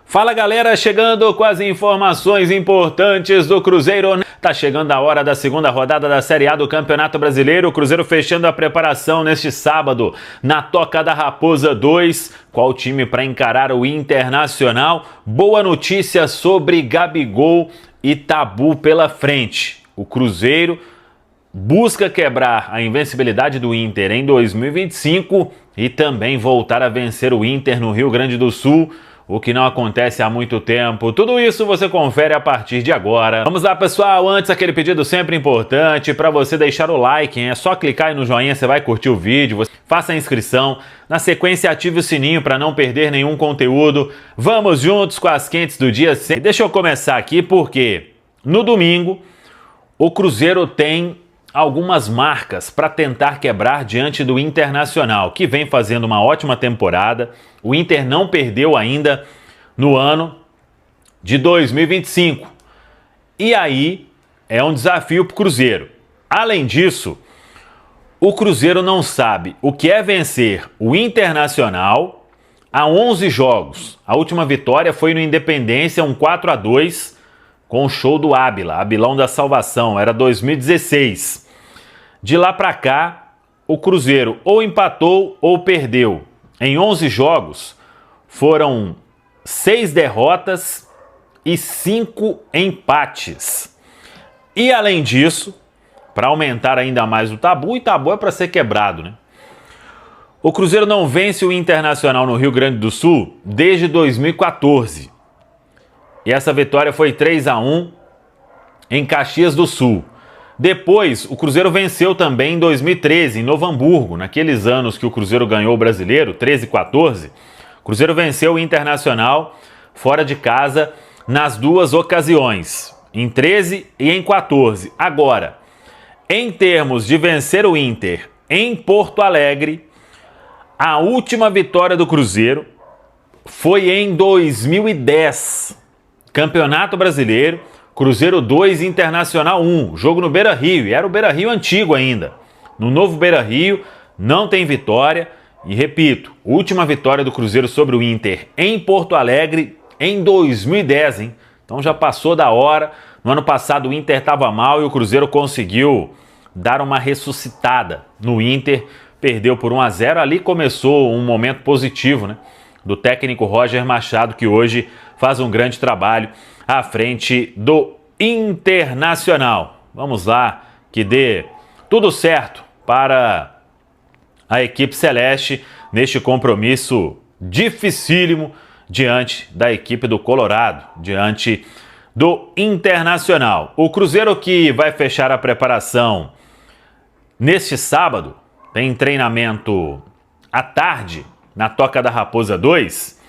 Fala galera, chegando com as informações importantes do Cruzeiro. Tá chegando a hora da segunda rodada da Série A do Campeonato Brasileiro. O Cruzeiro fechando a preparação neste sábado na Toca da Raposa 2. Qual time para encarar o Internacional? Boa notícia sobre Gabigol e Tabu pela frente. O Cruzeiro busca quebrar a invencibilidade do Inter em 2025 e também voltar a vencer o Inter no Rio Grande do Sul, o que não acontece há muito tempo. Tudo isso você confere a partir de agora. Vamos lá, pessoal. Antes, aquele pedido sempre importante para você deixar o like, hein? É só clicar aí no joinha, você vai curtir o vídeo, faça a inscrição. Na sequência, ative o sininho para não perder nenhum conteúdo. Vamos juntos com as quentes do dia. Deixa eu começar aqui porque no domingo o Cruzeiro tem algumas marcas para tentar quebrar diante do Internacional, que vem fazendo uma ótima temporada. O Inter não perdeu ainda no ano de 2025. E aí é um desafio para o Cruzeiro. Além disso, o Cruzeiro não sabe o que é vencer o Internacional há 11 jogos. A última vitória foi no Independência, um 4-2, com o show do Ábila, Abilão da Salvação, era 2016. De lá para cá, o Cruzeiro ou empatou ou perdeu. Em 11 jogos, foram 6 derrotas e 5 empates. E além disso, para aumentar ainda mais o tabu, e tabu é para ser quebrado, né? O Cruzeiro não vence o Internacional no Rio Grande do Sul desde 2014. E essa vitória foi 3-1 em Caxias do Sul. Depois, o Cruzeiro venceu também em 2013, em Novo Hamburgo. Naqueles anos que o Cruzeiro ganhou o Brasileiro, 13 e 14, o Cruzeiro venceu o Internacional fora de casa nas duas ocasiões, em 13 e em 14. Agora, em termos de vencer o Inter em Porto Alegre, a última vitória do Cruzeiro foi em 2010. Campeonato Brasileiro, Cruzeiro 2, Internacional 1, jogo no Beira-Rio, e era o Beira-Rio antigo ainda. No novo Beira-Rio não tem vitória, e repito, última vitória do Cruzeiro sobre o Inter em Porto Alegre em 2010, hein? Então já passou da hora. No ano passado o Inter estava mal e o Cruzeiro conseguiu dar uma ressuscitada no Inter, perdeu por 1-0, ali começou um momento positivo, né, do técnico Roger Machado, que hoje faz um grande trabalho à frente do Internacional. Vamos lá, que dê tudo certo para a equipe celeste neste compromisso dificílimo diante da equipe do Colorado, diante do Internacional. O Cruzeiro, que vai fechar a preparação neste sábado, tem treinamento à tarde na Toca da Raposa 2,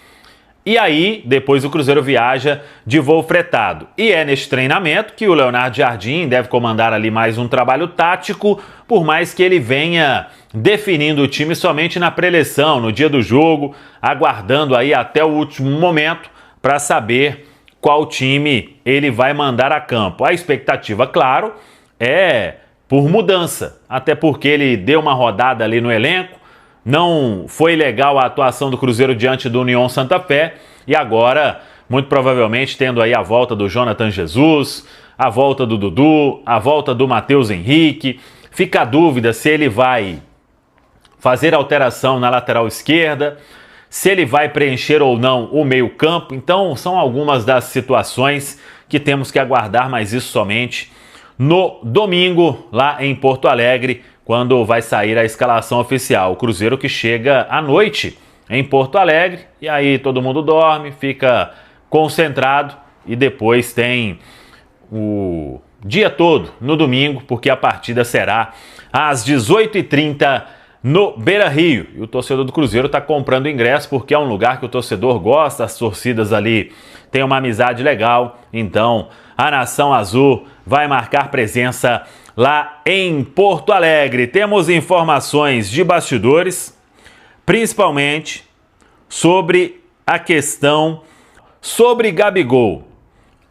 e aí depois o Cruzeiro viaja de voo fretado. E é neste treinamento que o Leonardo Jardim deve comandar ali mais um trabalho tático, por mais que ele venha definindo o time somente na pré-eleição, no dia do jogo, aguardando aí até o último momento para saber qual time ele vai mandar a campo. A expectativa, claro, é por mudança, até porque ele deu uma rodada ali no elenco. Não foi legal a atuação do Cruzeiro diante do União Santa Fé, e agora, muito provavelmente, tendo aí a volta do Jonathan Jesus, a volta do Dudu, a volta do Matheus Henrique, fica a dúvida se ele vai fazer alteração na lateral esquerda, se ele vai preencher ou não o meio-campo. Então, são algumas das situações que temos que aguardar, mas isso somente no domingo, lá em Porto Alegre, quando vai sair a escalação oficial. O Cruzeiro que chega à noite em Porto Alegre, e aí todo mundo dorme, fica concentrado, e depois tem o dia todo no domingo, porque a partida será às 18h30 no Beira-Rio. E o torcedor do Cruzeiro está comprando ingresso porque é um lugar que o torcedor gosta, as torcidas ali têm uma amizade legal, então a Nação Azul vai marcar presença lá em Porto Alegre. Temos informações de bastidores, principalmente sobre a questão sobre Gabigol.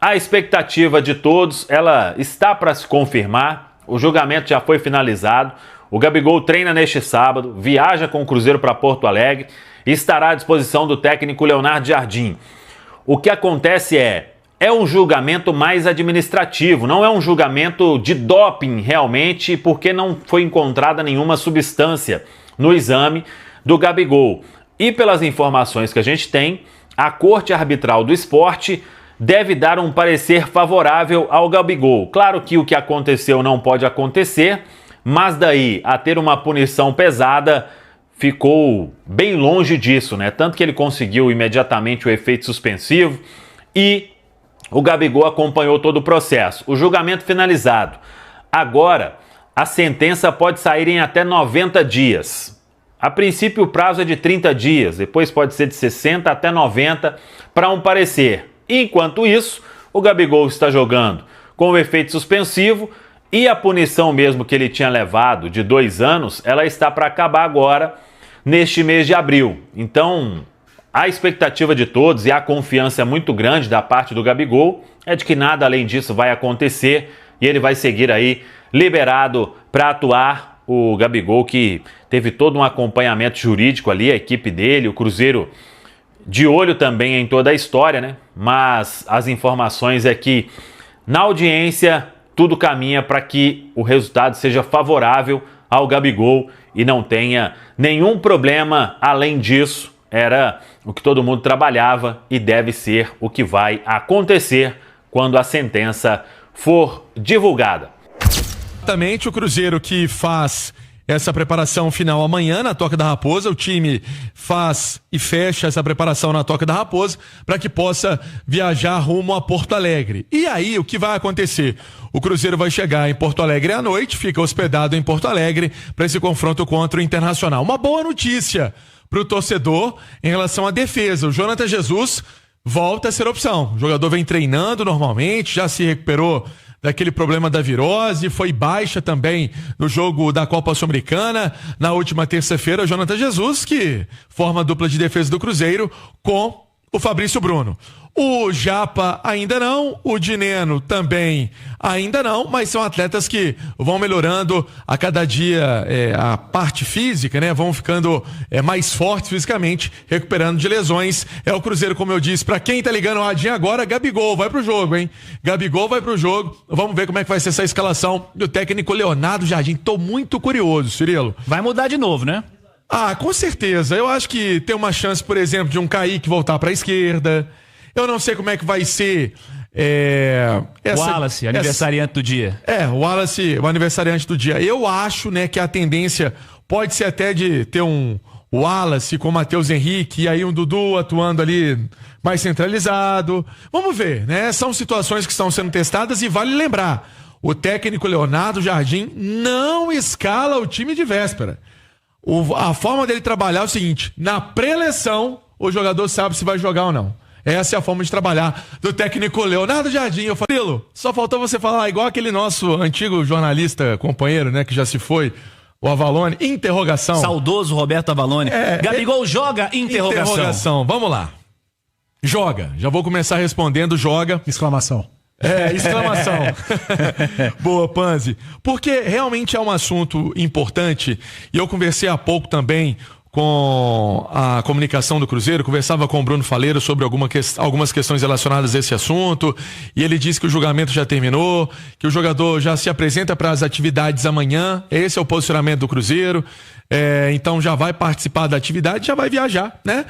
A expectativa de todos, ela está para se confirmar, o julgamento já foi finalizado. O Gabigol treina neste sábado, viaja com o Cruzeiro para Porto Alegre e estará à disposição do técnico Leonardo Jardim. o que acontece é um julgamento mais administrativo, não é um julgamento de doping realmente, porque não foi encontrada nenhuma substância no exame do Gabigol. E pelas informações que a gente tem, a Corte Arbitral do Esporte deve dar um parecer favorável ao Gabigol. Claro que o que aconteceu não pode acontecer, mas daí a ter uma punição pesada ficou bem longe disso, né? Tanto que ele conseguiu imediatamente o efeito suspensivo e o Gabigol acompanhou todo o processo. O julgamento finalizado. Agora, a sentença pode sair em até 90 dias. A princípio, o prazo é de 30 dias, depois pode ser de 60 até 90 para um parecer. Enquanto isso, o Gabigol está jogando com o efeito suspensivo e a punição mesmo que ele tinha levado de 2 anos, ela está para acabar agora, neste mês de abril. Então, a expectativa de todos e a confiança muito grande da parte do Gabigol é de que nada além disso vai acontecer e ele vai seguir aí liberado para atuar. O Gabigol que teve todo um acompanhamento jurídico ali, a equipe dele, o Cruzeiro de olho também em toda a história, né? Mas as informações é que na audiência tudo caminha para que o resultado seja favorável ao Gabigol e não tenha nenhum problema além disso. Era o que todo mundo trabalhava e deve ser o que vai acontecer quando a sentença for divulgada. Exatamente, o Cruzeiro que faz essa preparação final amanhã na Toca da Raposa, o time faz e fecha essa preparação na Toca da Raposa para que possa viajar rumo a Porto Alegre. E aí, o que vai acontecer? O Cruzeiro vai chegar em Porto Alegre à noite, fica hospedado em Porto Alegre para esse confronto contra o Internacional. Uma boa notícia para o torcedor em relação à defesa. O Jonathan Jesus volta a ser opção. O jogador vem treinando normalmente, já se recuperou daquele problema da virose, foi baixa também no jogo da Copa Sul-Americana na última terça-feira. O Jonathan Jesus, que forma a dupla de defesa do Cruzeiro com o Fabrício Bruno. O Japa ainda não, o Dineno também ainda não, mas são atletas que vão melhorando a cada dia a parte física, né? Vão ficando mais fortes fisicamente, recuperando de lesões. É o Cruzeiro, como eu disse, pra quem tá ligando o radinho agora, Gabigol vai pro jogo, hein? Gabigol vai pro jogo. Vamos ver como é que vai ser essa escalação do técnico Leonardo Jardim. Tô muito curioso, Cirilo. Vai mudar de novo, né? Ah, com certeza. Eu acho que tem uma chance, por exemplo, de um Kaique voltar pra esquerda. Eu não sei como é que vai ser Wallace, aniversariante do dia. O Wallace, o aniversariante do dia. Eu acho, né, que a tendência pode ser até de ter um Wallace com o Matheus Henrique e aí um Dudu atuando ali mais centralizado. Vamos ver, né? São situações que estão sendo testadas e vale lembrar, o técnico Leonardo Jardim não escala o time de véspera. A forma dele trabalhar é o seguinte: na pré-eleição, o jogador sabe se vai jogar ou não. Essa é a forma de trabalhar do técnico Leonardo Jardim. Eu falei, só faltou você falar igual aquele nosso antigo jornalista, companheiro, né, que já se foi, o Avalone. Interrogação. Saudoso Roberto Avalone. Gabigol joga? Interrogação. Vamos lá. Joga. Já vou começar respondendo, joga. Exclamação. Exclamação. Boa, Panzi. Porque realmente é um assunto importante e eu conversei há pouco também com a comunicação do Cruzeiro, conversava com o Bruno Faleiro sobre algumas questões relacionadas a esse assunto, e ele disse que o julgamento já terminou, que o jogador já se apresenta para as atividades amanhã. Esse é o posicionamento do Cruzeiro. Então já vai participar da atividade, já vai viajar, né?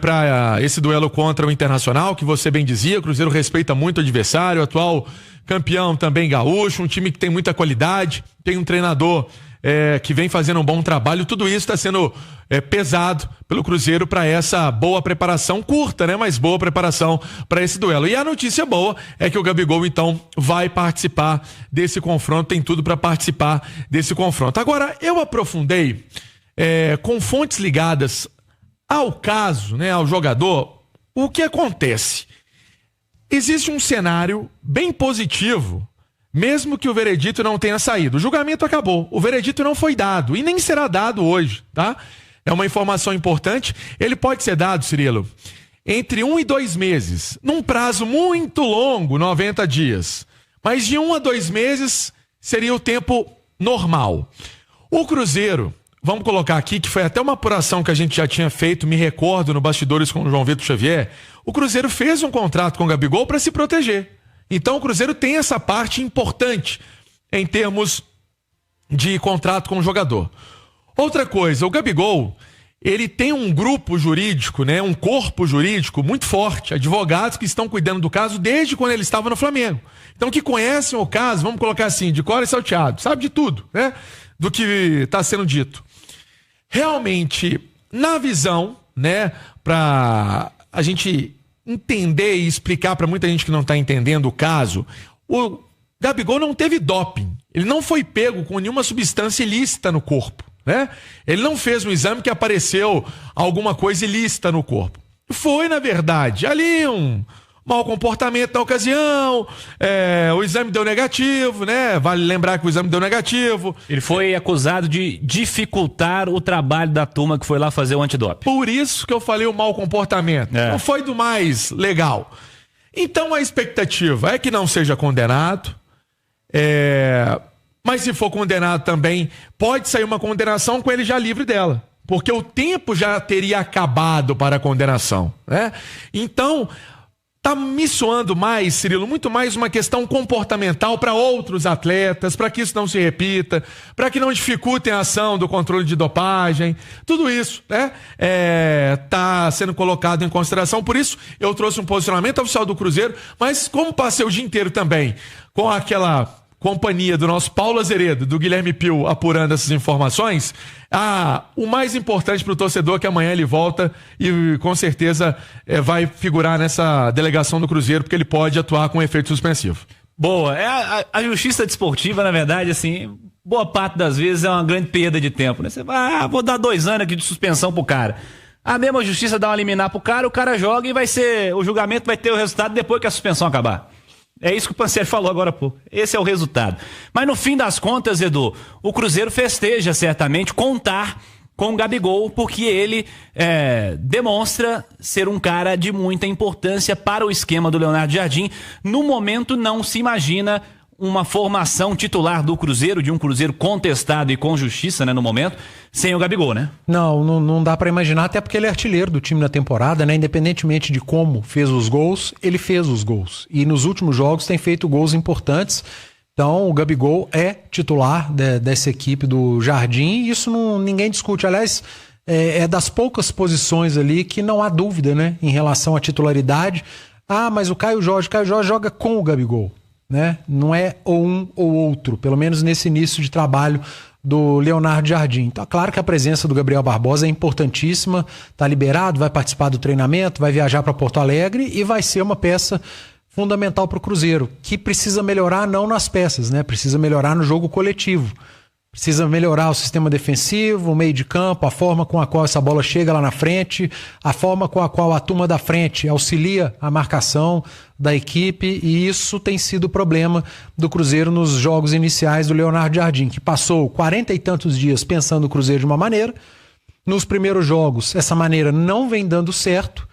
Para esse duelo contra o Internacional, que você bem dizia, o Cruzeiro respeita muito o adversário, o atual campeão também gaúcho, um time que tem muita qualidade, tem um treinador que vem fazendo um bom trabalho. Tudo isso está sendo pesado pelo Cruzeiro para essa boa preparação, curta, né? Mas boa preparação para esse duelo. E a notícia boa é que o Gabigol, então, vai participar desse confronto, tem tudo para participar desse confronto. Agora, eu aprofundei com fontes ligadas ao caso, né? Ao jogador, o que acontece? Existe um cenário bem positivo, mesmo que o veredito não tenha saído. O julgamento acabou, o veredito não foi dado e nem será dado hoje, tá? É uma informação importante. Ele pode ser dado, Cirilo, entre 1 e 2 meses, num prazo muito longo, 90 dias. Mas de 1 a 2 meses seria o tempo normal. O Cruzeiro vamos colocar aqui que foi até uma apuração que a gente já tinha feito, me recordo, no bastidores com o João Vitor Xavier. O Cruzeiro fez um contrato com o Gabigol para se proteger. Então o Cruzeiro tem essa parte importante em termos de contrato com o jogador. Outra coisa, o Gabigol, ele tem um grupo jurídico, né, um corpo jurídico muito forte, advogados que estão cuidando do caso desde quando ele estava no Flamengo. Então, que conhecem o caso, vamos colocar assim, de cor e salteado, sabe de tudo, né, do que está sendo dito. Realmente, na visão, né, para a gente entender e explicar para muita gente que não está entendendo o caso, o Gabigol não teve doping, ele não foi pego com nenhuma substância ilícita no corpo. Né? Ele não fez um exame que apareceu alguma coisa ilícita no corpo. Foi, na verdade, ali um mau comportamento na ocasião, o exame deu negativo, né? Vale lembrar que o exame deu negativo. Ele foi acusado de dificultar o trabalho da turma que foi lá fazer o antidoping. Por isso que eu falei o mau comportamento. Não foi do mais legal. Então a expectativa é que não seja condenado. Mas se for condenado também, pode sair uma condenação com ele já livre dela. Porque o tempo já teria acabado para a condenação, né? Então, tá me soando mais, Cirilo, muito mais uma questão comportamental para outros atletas, para que isso não se repita, para que não dificultem a ação do controle de dopagem. Tudo isso, né? Tá sendo colocado em consideração. Por isso, eu trouxe um posicionamento oficial do Cruzeiro, mas como passei o dia inteiro também com aquela companhia do nosso Paulo Azeredo, do Guilherme Pio, apurando essas informações, o mais importante para o torcedor é que amanhã ele volta e com certeza vai figurar nessa delegação do Cruzeiro, porque ele pode atuar com efeito suspensivo. Boa, a justiça desportiva, na verdade, assim, boa parte das vezes é uma grande perda de tempo, né? Você vai, vou dar 2 anos aqui de suspensão pro cara. A mesma justiça dá uma liminar pro cara, o cara joga e o julgamento vai ter o resultado depois que a suspensão acabar. É isso que o Pansieri falou agora há pouco. Esse é o resultado. Mas no fim das contas, Edu, o Cruzeiro festeja certamente contar com o Gabigol, porque ele demonstra ser um cara de muita importância para o esquema do Leonardo Jardim. No momento não se imagina uma formação titular do Cruzeiro, de um Cruzeiro contestado e com justiça, né, no momento, sem o Gabigol, né? Não dá pra imaginar, até porque ele é artilheiro do time na temporada, né? Independentemente de como fez os gols, ele fez os gols. E nos últimos jogos tem feito gols importantes. Então o Gabigol é titular dessa equipe do Jardim, e isso ninguém discute. Aliás, é das poucas posições ali que não há dúvida, né, em relação à titularidade. Mas o Caio Jorge joga com o Gabigol, né? Não é ou um ou outro, pelo menos nesse início de trabalho do Leonardo Jardim. Então, é claro que a presença do Gabriel Barbosa é importantíssima, tá liberado, vai participar do treinamento, vai viajar para Porto Alegre e vai ser uma peça fundamental para o Cruzeiro, que precisa melhorar não nas peças, né? Precisa melhorar no jogo coletivo. Precisa melhorar o sistema defensivo, o meio de campo, a forma com a qual essa bola chega lá na frente, a forma com a qual a turma da frente auxilia a marcação da equipe, e isso tem sido o problema do Cruzeiro nos jogos iniciais do Leonardo Jardim, que passou 40 e tantos dias pensando o Cruzeiro de uma maneira. Nos primeiros jogos, essa maneira não vem dando certo,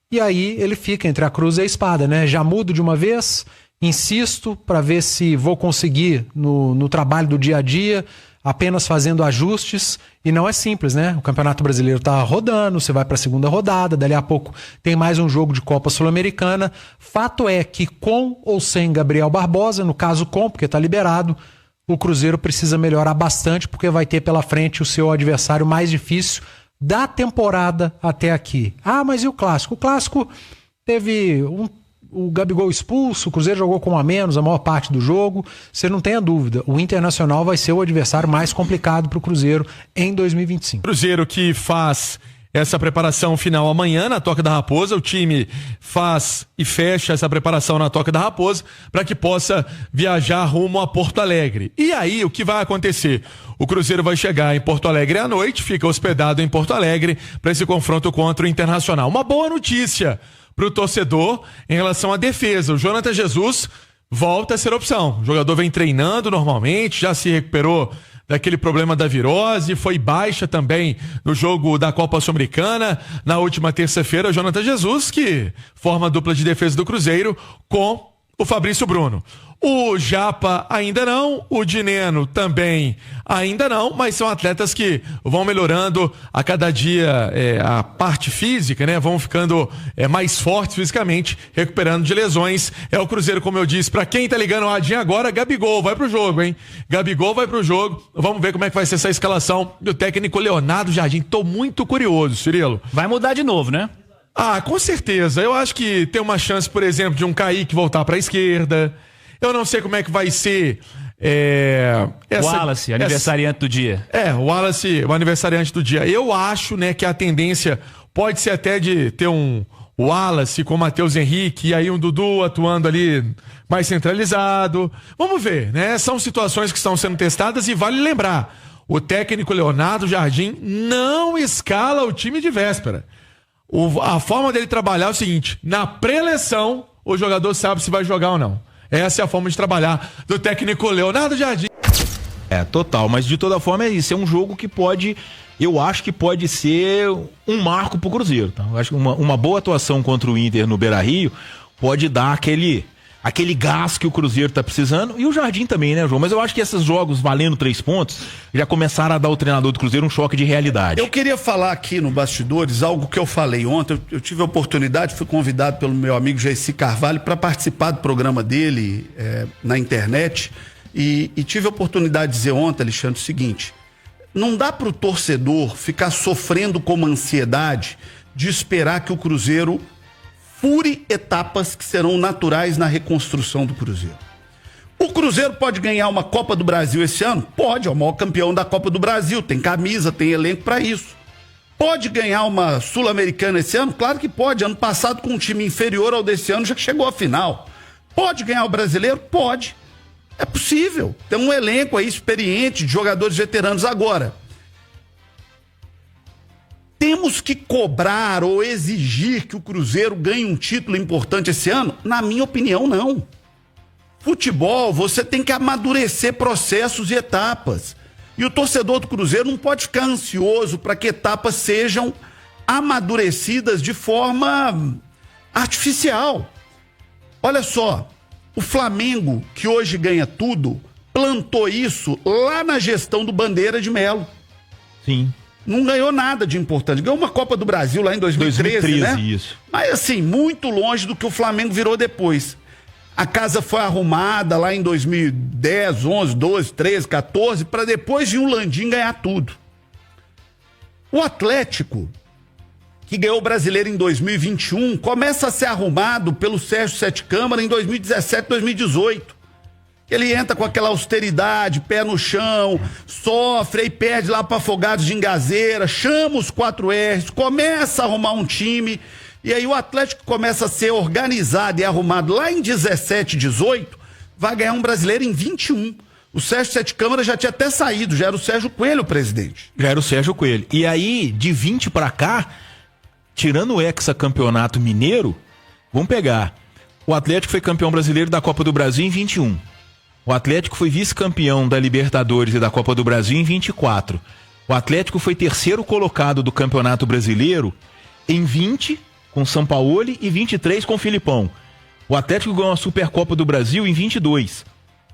e aí ele fica entre a cruz e a espada, né? Já mudo de uma vez, insisto para ver se vou conseguir no trabalho do dia a dia, apenas fazendo ajustes, e não é simples, né? O Campeonato Brasileiro tá rodando, você vai para a segunda rodada, dali a pouco tem mais um jogo de Copa Sul-Americana. Fato é que com ou sem Gabriel Barbosa, no caso com, porque tá liberado, o Cruzeiro precisa melhorar bastante, porque vai ter pela frente o seu adversário mais difícil da temporada até aqui. Mas e o Clássico? O Clássico teve o Gabigol expulso, o Cruzeiro jogou com um a menos a maior parte do jogo. Você não tenha dúvida, o Internacional vai ser o adversário mais complicado para o Cruzeiro em 2025. Cruzeiro que faz essa preparação final amanhã na Toca da Raposa, o time faz e fecha essa preparação na Toca da Raposa para que possa viajar rumo a Porto Alegre. E aí, o que vai acontecer? O Cruzeiro vai chegar em Porto Alegre à noite, fica hospedado em Porto Alegre para esse confronto contra o Internacional. Uma boa notícia para o torcedor em relação à defesa. O Jonathan Jesus volta a ser opção. O jogador vem treinando normalmente, já se recuperou daquele problema da virose, foi baixa também no jogo da Copa Sul-Americana na última terça-feira. O Jonathan Jesus, que forma a dupla de defesa do Cruzeiro com o Fabrício Bruno. O Japa ainda não, o Dineno também ainda não, mas são atletas que vão melhorando a cada dia a parte física, né? Vão ficando mais fortes fisicamente, recuperando de lesões. É o Cruzeiro, como eu disse, pra quem tá ligando o radinho agora, Gabigol vai pro jogo, hein? Gabigol vai pro jogo. Vamos ver como é que vai ser essa escalação do técnico Leonardo Jardim. Tô muito curioso, Cirilo. Vai mudar de novo, né? Ah, com certeza. Eu acho que tem uma chance, por exemplo, de um Kaique voltar pra esquerda. Eu não sei como é que vai ser Wallace, aniversariante do dia. O Wallace, o aniversariante do dia. Eu acho, né, que a tendência pode ser até de ter um Wallace com o Matheus Henrique e aí um Dudu atuando ali mais centralizado. Vamos ver, né? São situações que estão sendo testadas e vale lembrar, o técnico Leonardo Jardim não escala o time de véspera. A forma dele trabalhar é o seguinte: na pré-eleição, o jogador sabe se vai jogar ou não. Essa é a forma de trabalhar do técnico Leonardo Jardim. Total, mas de toda forma é isso, é um jogo que eu acho que pode ser um marco pro Cruzeiro, tá? Eu acho que uma boa atuação contra o Inter no Beira-Rio pode dar aquele gás que o Cruzeiro tá precisando, e o Jardim também, né, João? Mas eu acho que esses jogos valendo 3 pontos já começaram a dar ao treinador do Cruzeiro um choque de realidade. Eu queria falar aqui no Bastidores algo que eu falei ontem. Eu tive a oportunidade, fui convidado pelo meu amigo Jaci Carvalho para participar do programa dele na internet, e tive a oportunidade de dizer ontem, Alexandre, o seguinte: não dá para o torcedor ficar sofrendo com uma ansiedade de esperar que o Cruzeiro fure etapas que serão naturais na reconstrução do Cruzeiro. O Cruzeiro pode ganhar uma Copa do Brasil esse ano? Pode, é o maior campeão da Copa do Brasil, tem camisa, tem elenco para isso. Pode ganhar uma Sul-Americana esse ano? Claro que pode. Ano passado, com um time inferior ao desse ano, já chegou à final. Pode ganhar o Brasileiro? Pode. É possível. Tem um elenco aí experiente de jogadores veteranos. Agora, temos que cobrar ou exigir que o Cruzeiro ganhe um título importante esse ano? Na minha opinião, não. Futebol, você tem que amadurecer processos e etapas. E o torcedor do Cruzeiro não pode ficar ansioso para que etapas sejam amadurecidas de forma artificial. Olha só, o Flamengo, que hoje ganha tudo, plantou isso lá na gestão do Bandeira de Melo. Sim. Não ganhou nada de importante. Ganhou uma Copa do Brasil lá em 2013, né? Isso. Mas assim, muito longe do que o Flamengo virou depois. A casa foi arrumada lá em 2010, 11, 12, 13, 14, para depois de um Landim ganhar tudo. O Atlético, que ganhou o Brasileiro em 2021, começa a ser arrumado pelo Sérgio Sete Câmara em 2017, 2018. Ele entra com aquela austeridade, pé no chão, sofre, aí perde lá para Afogados de Ingazeira, chama os 4 R's, começa a arrumar um time, e aí o Atlético começa a ser organizado e arrumado lá em 17, 18, vai ganhar um Brasileiro em 21. O Sérgio Sete Câmara já tinha até saído, já era o Sérgio Coelho o presidente. Já era o Sérgio Coelho. E aí, de 20 para cá, tirando o hexacampeonato mineiro, vamos pegar. O Atlético foi campeão brasileiro da Copa do Brasil em 21. O Atlético foi vice-campeão da Libertadores e da Copa do Brasil em 24. O Atlético foi terceiro colocado do Campeonato Brasileiro em 20, com Sampaoli, e 23 com Filipão. O Atlético ganhou a Supercopa do Brasil em 22.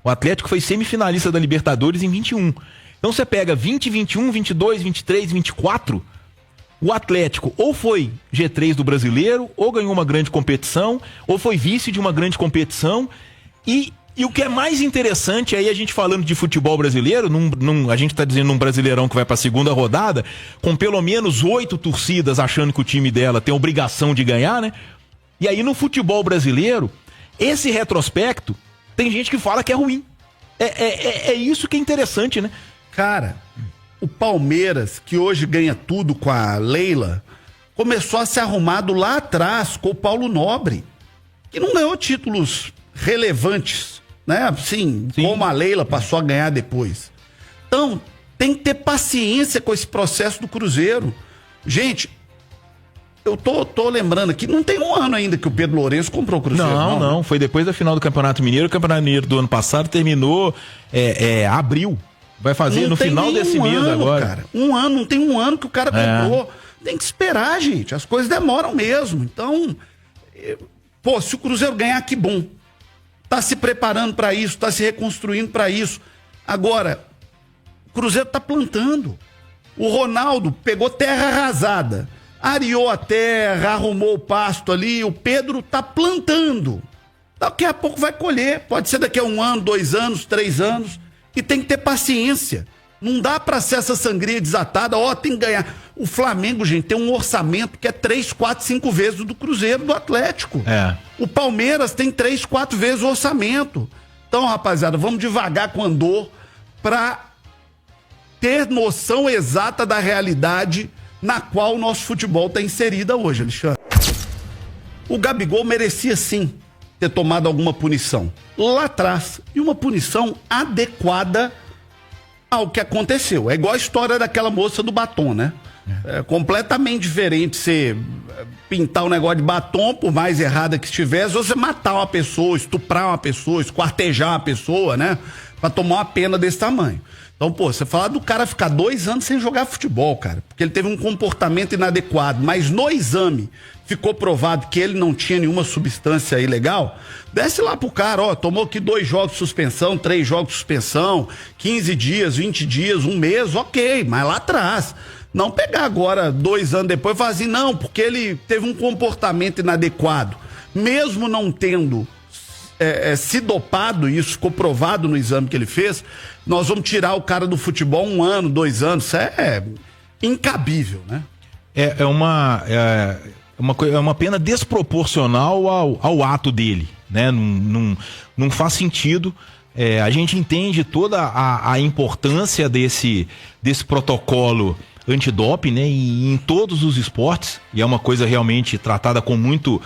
O Atlético foi semifinalista da Libertadores em 21. Então você pega 20, 21, 22, 23, 24... O Atlético ou foi G3 do Brasileiro, ou ganhou uma grande competição, ou foi vice de uma grande competição. E o que é mais interessante, aí a gente falando de futebol brasileiro, a gente tá dizendo num Brasileirão que vai pra segunda rodada, com pelo menos 8 torcidas achando que o time dela tem obrigação de ganhar, né? E aí no futebol brasileiro, esse retrospecto, tem gente que fala que é ruim. É isso que é interessante, né? Cara, o Palmeiras, que hoje ganha tudo com a Leila, começou a ser arrumado lá atrás com o Paulo Nobre, que não ganhou títulos relevantes, né? Assim, Sim. Como a Leila passou a ganhar depois. Então, tem que ter paciência com esse processo do Cruzeiro. Gente, eu tô lembrando aqui, não tem um ano ainda que o Pedro Lourenço comprou o Cruzeiro. Não. Foi depois da final do Campeonato Mineiro. O Campeonato Mineiro do ano passado terminou abril. Vai fazer Não no tem final desse mês ano, agora. Cara. Não tem um ano que o cara comprou. Tem que esperar, gente. As coisas demoram mesmo. Então, se o Cruzeiro ganhar, que bom. Está se preparando para isso, está se reconstruindo para isso. Agora, o Cruzeiro está plantando. O Ronaldo pegou terra arrasada, areou a terra, arrumou o pasto ali. O Pedro está plantando. Daqui a pouco vai colher. Pode ser daqui a 1 ano, 2 anos, 3 anos. E tem que ter paciência. Não dá pra ser essa sangria desatada. Tem que ganhar. O Flamengo, gente, tem um orçamento que é 3, 4, 5 vezes o do Cruzeiro, do Atlético. O Palmeiras tem 3, 4 vezes o orçamento. Então, rapaziada, vamos devagar com o Andor pra ter noção exata da realidade na qual o nosso futebol está inserida hoje, Alexandre. O Gabigol merecia sim ter tomado alguma punição lá atrás, e uma punição adequada ao que aconteceu. É igual a história daquela moça do batom, né? É completamente diferente você pintar um negócio de batom, por mais errada que estivesse, ou você matar uma pessoa, estuprar uma pessoa, esquartejar uma pessoa, né? Pra tomar uma pena desse tamanho. Então, você falar do cara ficar 2 anos sem jogar futebol, cara, porque ele teve um comportamento inadequado, mas no exame ficou provado que ele não tinha nenhuma substância ilegal, desce lá pro cara, tomou aqui 2 jogos de suspensão, 3 jogos de suspensão, 15 dias, 20 dias, 1 mês, ok, mas lá atrás. Não pegar agora, 2 anos depois e falar assim, não, porque ele teve um comportamento inadequado, mesmo não tendo se dopado, isso ficou provado no exame que ele fez, nós vamos tirar o cara do futebol 1 ano, 2 anos, isso é incabível, né? É uma pena desproporcional ao ato dele, né? Não faz sentido. A gente entende toda a importância desse protocolo antidoping, né? Em todos os esportes, e é uma coisa realmente tratada com muito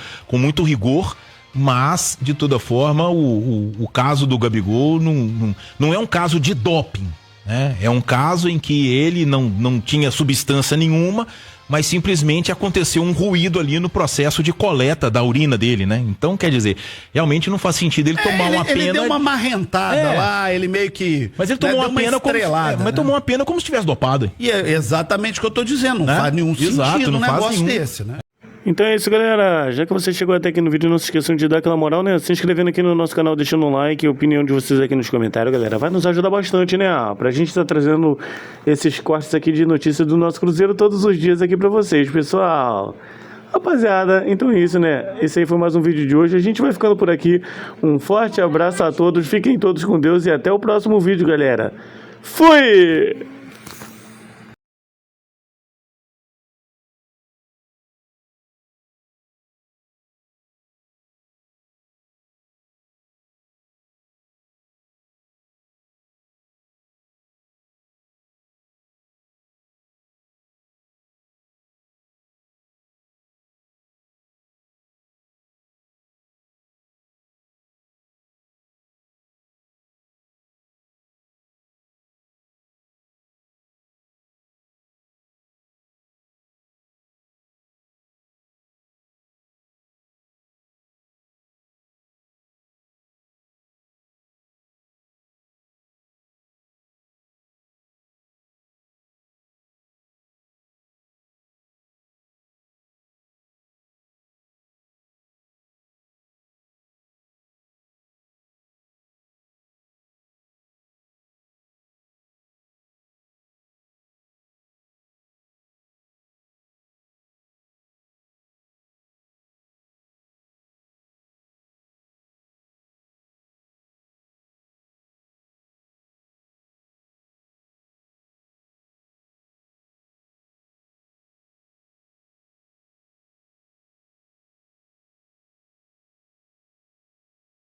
rigor. Mas, de toda forma, o caso do Gabigol não é um caso de doping, né? É um caso em que ele não tinha substância nenhuma, mas simplesmente aconteceu um ruído ali no processo de coleta da urina dele, né? Então, quer dizer, realmente não faz sentido ele tomar uma pena... Ele deu uma marrentada lá, ele meio que... Mas ele tomou uma pena como... tomou uma pena como se tivesse dopado. E é exatamente o que eu tô dizendo, não faz nenhum sentido um negócio desse, né? Então é isso, galera. Já que você chegou até aqui no vídeo, não se esqueçam de dar aquela moral, né? Se inscrevendo aqui no nosso canal, deixando um like, a opinião de vocês aqui nos comentários, galera. Vai nos ajudar bastante, né? Pra gente estar trazendo esses cortes aqui de notícias do nosso Cruzeiro todos os dias aqui pra vocês, pessoal. Rapaziada, então é isso, né? Esse aí foi mais um vídeo de hoje. A gente vai ficando por aqui. Um forte abraço a todos. Fiquem todos com Deus e até o próximo vídeo, galera. Fui!